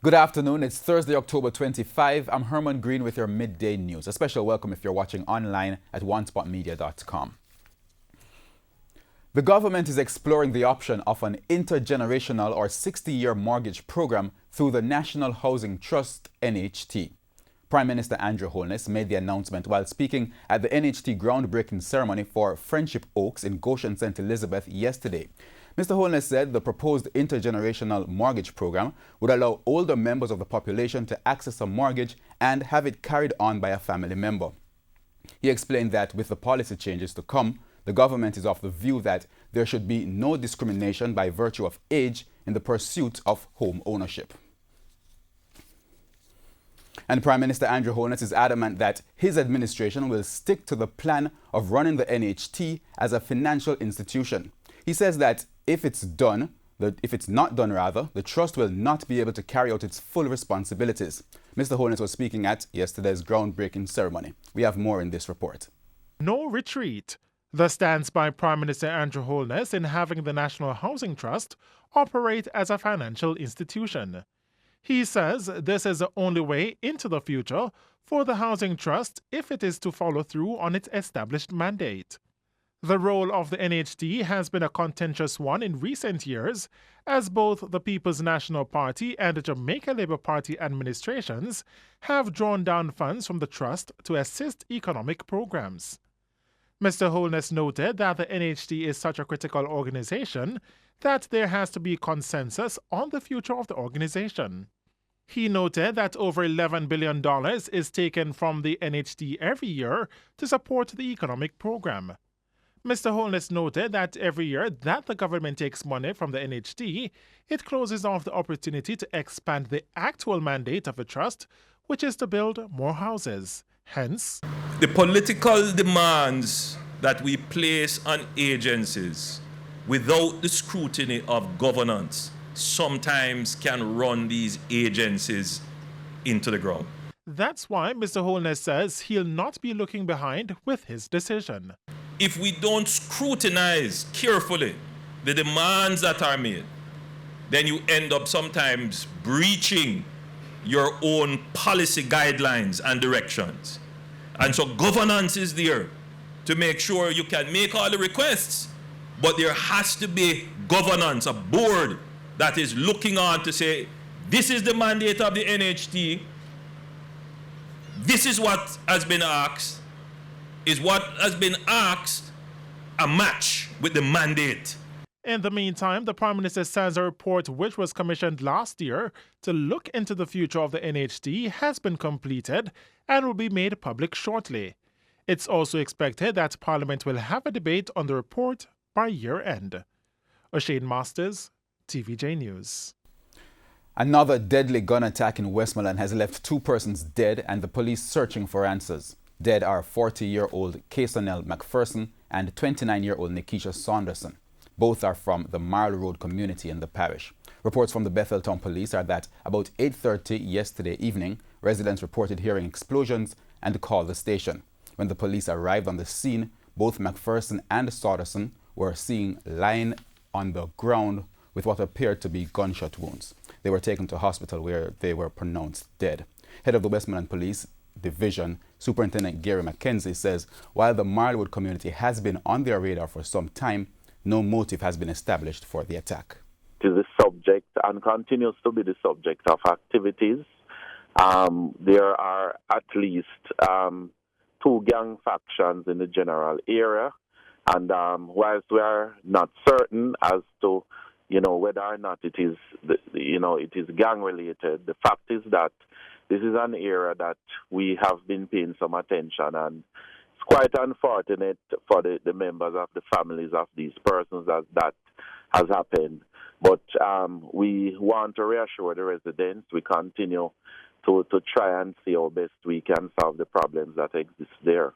Good afternoon. It's Thursday, October 25. I'm Herman Green with your midday news. A special welcome if you're watching online at onespotmedia.com. The government is exploring the option of an intergenerational or 60-year mortgage program through the National Housing Trust, NHT. Prime Minister Andrew Holness made the announcement while speaking at the NHT groundbreaking ceremony for Friendship Oaks in Goshen, St. Elizabeth yesterday. Mr. Holness said the proposed intergenerational mortgage program would allow older members of the population to access a mortgage and have it carried on by a family member. He explained that with the policy changes to come, the government is of the view that there should be no discrimination by virtue of age in the pursuit of home ownership. And Prime Minister Andrew Holness is adamant that his administration will stick to the plan of running the NHT as a financial institution. He says that if it's not done, the trust will not be able to carry out its full responsibilities. Mr. Holness was speaking at yesterday's groundbreaking ceremony. We have more in this report. No retreat. The stance by Prime Minister Andrew Holness in having the National Housing Trust operate as a financial institution. He says this is the only way into the future for the Housing Trust if it is to follow through on its established mandate. The role of the NHT has been a contentious one in recent years, as both the People's National Party and the Jamaica Labour Party administrations have drawn down funds from the trust to assist economic programs. Mr. Holness noted that the NHT is such a critical organization that there has to be consensus on the future of the organization. He noted that over $11 billion is taken from the NHT every year to support the economic program. Mr. Holness noted that every year that the government takes money from the NHT, it closes off the opportunity to expand the actual mandate of the trust, which is to build more houses. Hence, the political demands that we place on agencies without the scrutiny of governance sometimes can run these agencies into the ground. That's why Mr. Holness says he'll not be looking behind with his decision. If we don't scrutinize carefully the demands that are made, then you end up sometimes breaching your own policy guidelines and directions. And so governance is there to make sure you can make all the requests, but there has to be governance, a board that is looking on to say, this is the mandate of the NHT, this is what has been asked, is what has been asked a match with the mandate? In the meantime, the Prime Minister says a report which was commissioned last year to look into the future of the NHT has been completed and will be made public shortly. It's also expected that Parliament will have a debate on the report by year-end. O'Shane Masters, TVJ News. Another deadly gun attack in Westmoreland has left 2 persons dead and the police searching for answers. Dead are 40-year-old Kaysonel McPherson and 29-year-old Nikisha Saunderson. Both are from the Marl Road community in the parish. Reports from the Betheltown police are that about 8:30 yesterday evening, residents reported hearing explosions and called the station. When the police arrived on the scene, both McPherson and Saunderson were seen lying on the ground with what appeared to be gunshot wounds. They were taken to hospital where they were pronounced dead. Head of the Westmoreland Police Division, Superintendent Gary McKenzie, says while the Marlwood community has been on their radar for some time, no motive has been established for the attack. It is the subject and continues to be the subject of activities. There are at least 2 gang factions in the general area, and whilst we are not certain as to whether or not it is it is gang related, the fact is that this is an area that we have been paying some attention, and it's quite unfortunate for the members of the families of these persons that has happened. But we want to reassure the residents. We continue to try and see how best we can solve the problems that exist there.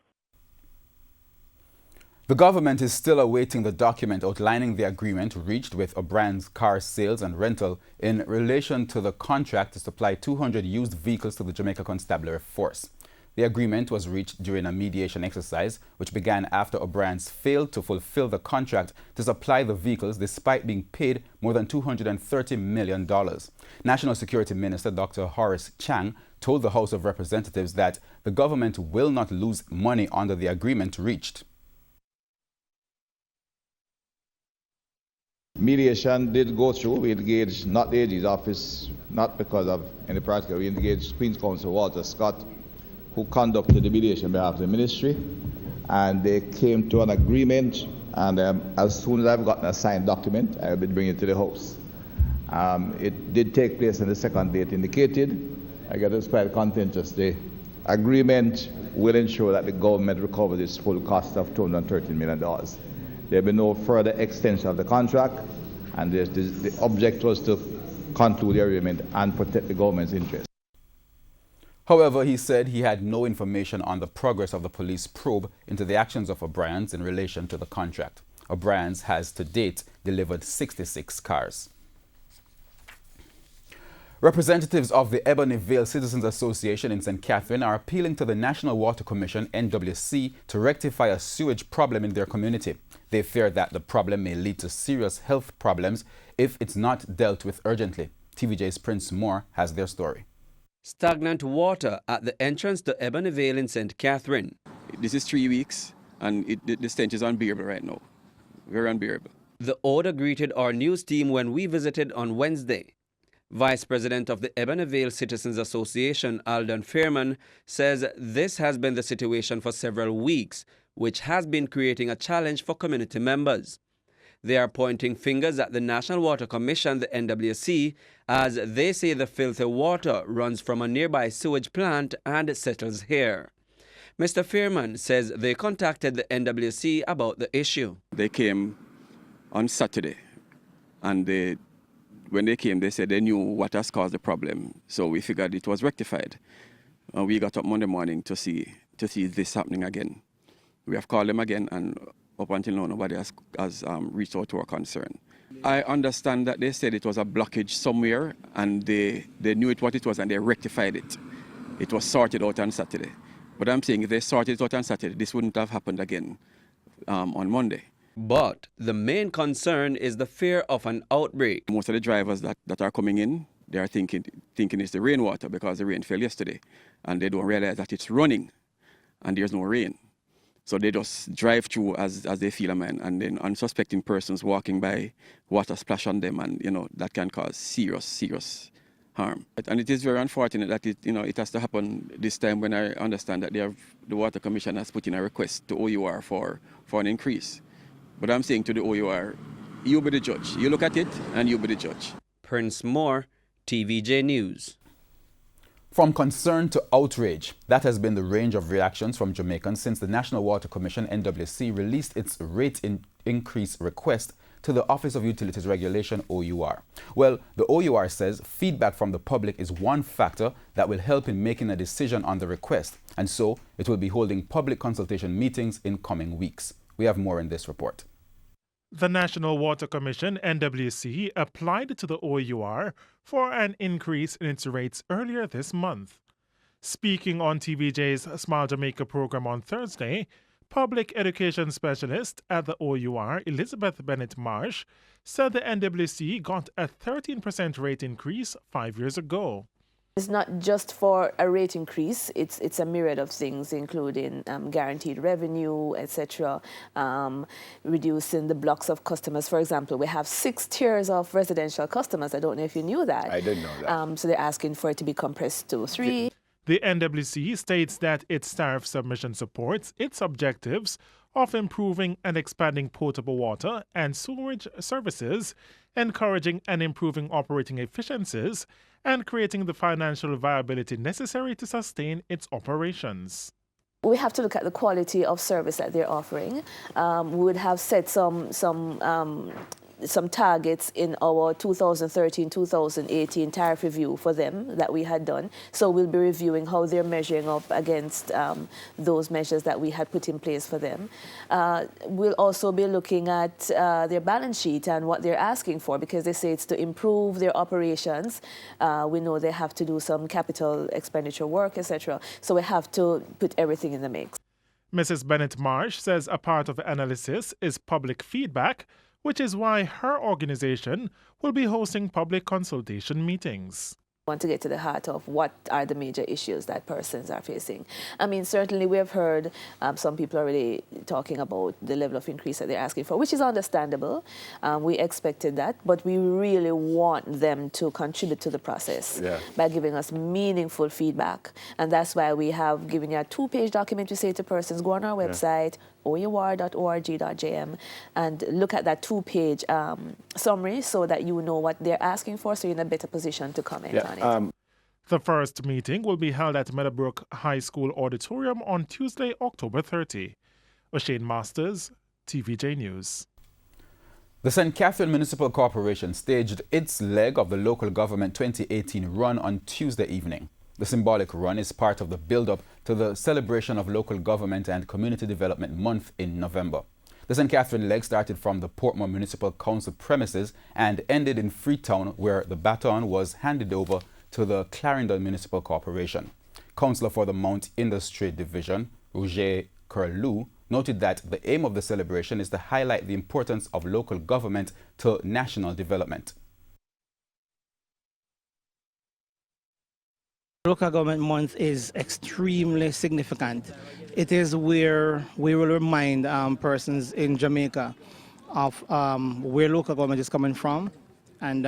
The government is still awaiting the document outlining the agreement reached with O'Brien's Car Sales and Rental in relation to the contract to supply 200 used vehicles to the Jamaica Constabulary Force. The agreement was reached during a mediation exercise, which began after O'Brien's failed to fulfill the contract to supply the vehicles despite being paid more than $230 million. National Security Minister Dr. Horace Chang told the House of Representatives that the government will not lose money under the agreement reached. Mediation did go through. We engaged not the AG's office, not because of any particular. We engaged Queen's Counsel Walter Scott, who conducted the mediation on behalf of the ministry, and they came to an agreement. And as soon as I've gotten a signed document, I will be bringing it to the House. It did take place on the second date indicated. I guess it's quite contentious. The agreement will ensure that the government recovers its full cost of $213 million. There will be no further extension of the contract, and the object was to conclude the agreement and protect the government's interests. However, he said he had no information on the progress of the police probe into the actions of O'Brien's in relation to the contract. O'Brien's has to date delivered 66 cars. Representatives of the Ebony Vale Citizens Association in St. Catherine are appealing to the National Water Commission, NWC, to rectify a sewage problem in their community. They fear that the problem may lead to serious health problems if it's not dealt with urgently. TVJ's Prince Moore has their story. Stagnant water at the entrance to Ebony Vale in St. Catherine. This is 3 weeks, and the stench is unbearable right now. Very unbearable. The odor greeted our news team when we visited on Wednesday. Vice President of the Ebony Vale Citizens Association, Alden Fairman, says this has been the situation for several weeks, which has been creating a challenge for community members. They are pointing fingers at the National Water Commission, the NWC, as they say the filthy water runs from a nearby sewage plant and settles here. Mr. Fairman says they contacted the NWC about the issue. They came on Saturday, and when they came, they said they knew what has caused the problem, so we figured it was rectified. We got up Monday morning to see this happening again. We have called them again, and up until now, nobody has reached out to our concern. I understand that they said it was a blockage somewhere, and they knew what it was, and they rectified it. It was sorted out on Saturday. But I'm saying if they sorted it out on Saturday, this wouldn't have happened again on Monday. But the main concern is the fear of an outbreak. Most of the drivers that are coming in, they are thinking it's the rainwater because the rain fell yesterday, and they don't realize that it's running and there's no rain. So they just drive through as they feel a man, and then unsuspecting persons walking by, water splash on them, and that can cause serious harm. And it is very unfortunate that it has to happen this time when I understand that the Water Commission has put in a request to OUR for an increase. But I'm saying to the OUR, you be the judge. You look at it and you be the judge. Prince Moore, TVJ News. From concern to outrage, that has been the range of reactions from Jamaicans since the National Water Commission, NWC, released its rate increase request to the Office of Utilities Regulation, OUR. Well, the OUR says feedback from the public is one factor that will help in making a decision on the request, and so it will be holding public consultation meetings in coming weeks. We have more in this report. The National Water Commission, NWC, applied to the OUR for an increase in its rates earlier this month. Speaking on TVJ's Smile Jamaica program on Thursday, public education specialist at the OUR, Elizabeth Bennett Marsh, said the NWC got a 13% rate increase 5 years ago. It's not just for a rate increase, it's a myriad of things, including guaranteed revenue, etc., reducing the blocks of customers. For example, we have 6 tiers of residential customers. I don't know if you knew that. I didn't know that. So they're asking for it to be compressed to 3. The NWC states that its tariff submission supports its objectives of improving and expanding potable water and sewage services, encouraging and improving operating efficiencies, and creating the financial viability necessary to sustain its operations. We have to look at the quality of service that they're offering. We would have set some some targets in our 2013-2018 tariff review for them that we had done. So we'll be reviewing how they're measuring up against those measures that we had put in place for them. We'll also be looking at their balance sheet and what they're asking for, because they say it's to improve their operations. We know they have to do some capital expenditure work, etc. So we have to put everything in the mix. Mrs. Bennett Marsh says a part of the analysis is public feedback, which is why her organization will be hosting public consultation meetings. Want to get to the heart of what are the major issues that persons are facing. I mean, certainly we have heard some people already talking about the level of increase that they're asking for, which is understandable. We expected that, but we really want them to contribute to the process by giving us meaningful feedback. And that's why we have given you a 2-page document. We say to persons, go on our website, our.org.jm, and look at that 2-page summary so that you know what they're asking for, so you're in a better position to comment on it. The first meeting will be held at Meadowbrook High School Auditorium on Tuesday, October 30. O'Shane Masters, TVJ News. The St. Catherine Municipal Corporation staged its leg of the Local Government 2018 run on Tuesday evening. The symbolic run is part of the build-up to the celebration of Local Government and Community Development Month in November. The St. Catherine leg started from the Portmore Municipal Council premises and ended in Freetown, where the baton was handed over to the Clarendon Municipal Corporation. Councillor for the Mount Industry Division, Roger Curlew, noted that the aim of the celebration is to highlight the importance of local government to national development. Local Government Month is extremely significant. It is where we will remind persons in Jamaica of where local government is coming from, and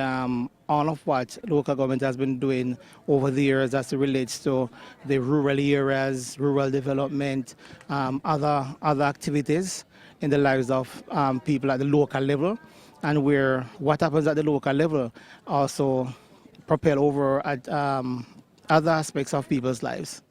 all of what local government has been doing over the years as it relates to the rural areas, rural development, other activities in the lives of people at the local level, and where what happens at the local level also propel over at other aspects of people's lives.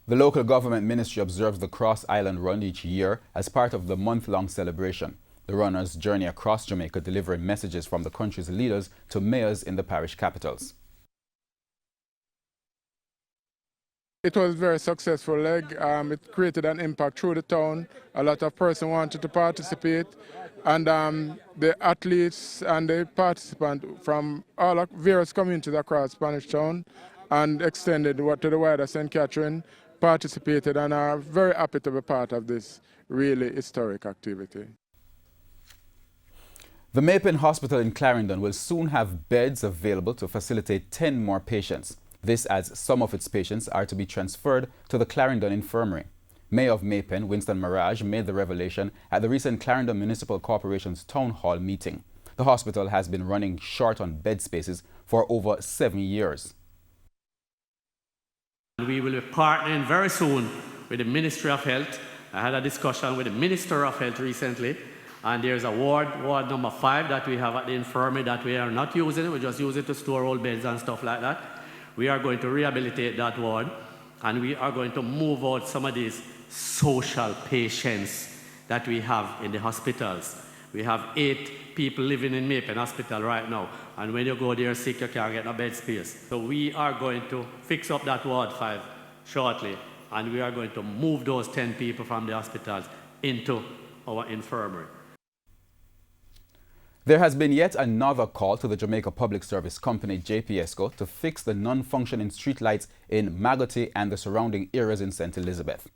The Local Government Ministry observes the Cross Island Run each year as part of the month-long celebration. The runners journey across Jamaica delivering messages from the country's leaders to mayors in the parish capitals. It was a very successful leg. It created an impact through the town. A lot of persons wanted to participate, and the athletes and the participants from all various communities across Spanish Town and extended to the wider St. Catherine participated and are very happy to be part of this really historic activity. The Maypen Hospital in Clarendon will soon have beds available to facilitate 10 more patients. This as some of its patients are to be transferred to the Clarendon Infirmary. Mayor of Maypen, Winston Mirage, made the revelation at the recent Clarendon Municipal Corporation's Town Hall meeting. The hospital has been running short on bed spaces for over 7 years. We will be partnering very soon with the Ministry of Health. I had a discussion with the Minister of Health recently, and there's a ward number 5 that we have at the infirmary that we are not using. We just use it to store old beds and stuff like that. We are going to rehabilitate that ward, and we are going to move out some of these social patients that we have in the hospitals. We have 8 people living in Maypen Hospital right now, and when you go there sick, you can't get no bed space. So we are going to fix up that Ward 5 shortly, and we are going to move those 10 people from the hospitals into our infirmary. There has been yet another call to the Jamaica Public Service Company, JPSCO, to fix the non-functioning streetlights in Magotty and the surrounding areas in St. Elizabeth.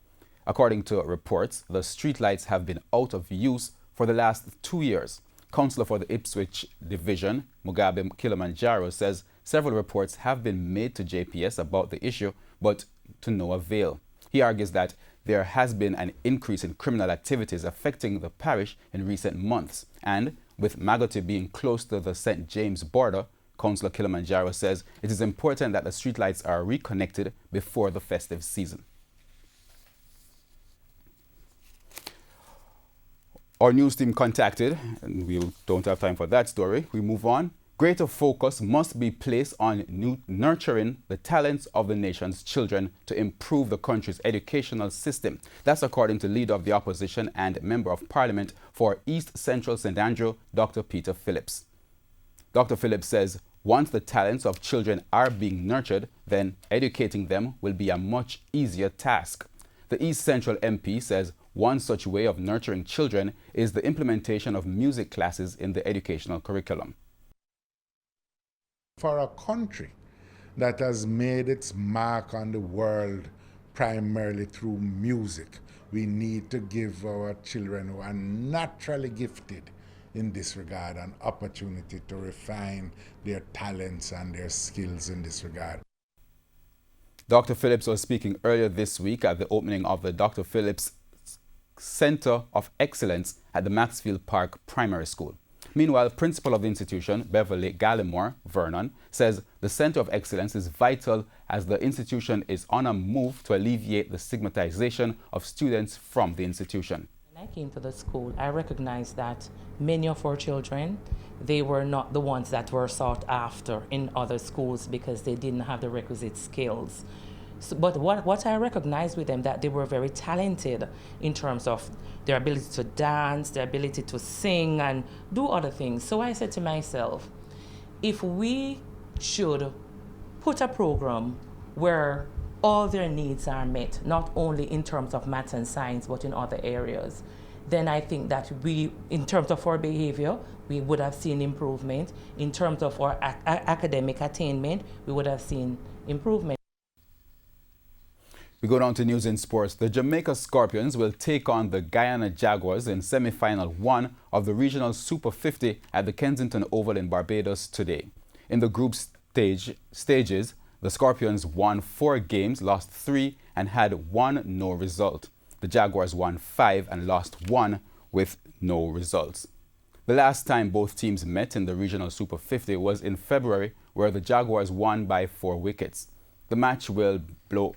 According to reports, the streetlights have been out of use for the last 2 years. Councillor for the Ipswich Division, Mugabe Kilimanjaro, says several reports have been made to JPS about the issue, but to no avail. He argues that there has been an increase in criminal activities affecting the parish in recent months, and with Magotty being close to the St. James border, Councillor Kilimanjaro says it is important that the streetlights are reconnected before the festive season. Our news team contacted, and we don't have time for that story. We move on. Greater focus must be placed on nurturing the talents of the nation's children to improve the country's educational system. That's according to Leader of the Opposition and Member of Parliament for East Central St. Andrew, Dr. Peter Phillips. Dr. Phillips says once the talents of children are being nurtured, then educating them will be a much easier task. The East Central MP says one such way of nurturing children is the implementation of music classes in the educational curriculum. For a country that has made its mark on the world primarily through music, we need to give our children who are naturally gifted in this regard an opportunity to refine their talents and their skills in this regard. Dr. Phillips was speaking earlier this week at the opening of the Dr. Phillips Center of Excellence at the Maxfield Park Primary School. Meanwhile, principal of the institution, Beverly Gallimore Vernon, says the Center of Excellence is vital as the institution is on a move to alleviate the stigmatization of students from the institution. When I came to the school, I recognized that many of our children, they were not the ones that were sought after in other schools because they didn't have the requisite skills. So, but what I recognized with them, that they were very talented in terms of their ability to dance, their ability to sing and do other things. So I said to myself, if we should put a program where all their needs are met, not only in terms of math and science, but in other areas, then I think that we, in terms of our behavior, we would have seen improvement. In terms of our academic attainment, we would have seen improvement. We go down to news in sports. The Jamaica Scorpions will take on the Guyana Jaguars in semi-final 1 of the Regional Super 50 at the Kensington Oval in Barbados today. In the group stages, the Scorpions won 4 games, lost 3 and had 1 no result. The Jaguars won 5 and lost 1 with no results. The last time both teams met in the Regional Super 50 was in February, where the Jaguars won by 4 wickets. The match will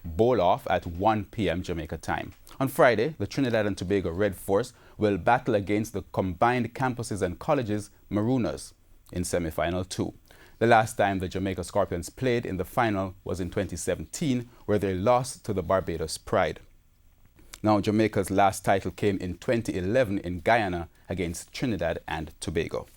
bowl off at 1 p.m. Jamaica time. On Friday, the Trinidad and Tobago Red Force will battle against the combined campuses and colleges Marooners in semi-final 2. The last time the Jamaica Scorpions played in the final was in 2017, where they lost to the Barbados Pride. Now, Jamaica's last title came in 2011 in Guyana against Trinidad and Tobago.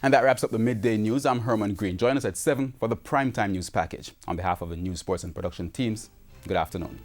And that wraps up the Midday News. I'm Herman Green. Join us at 7 for the Primetime News Package. On behalf of the news, sports and production teams, good afternoon.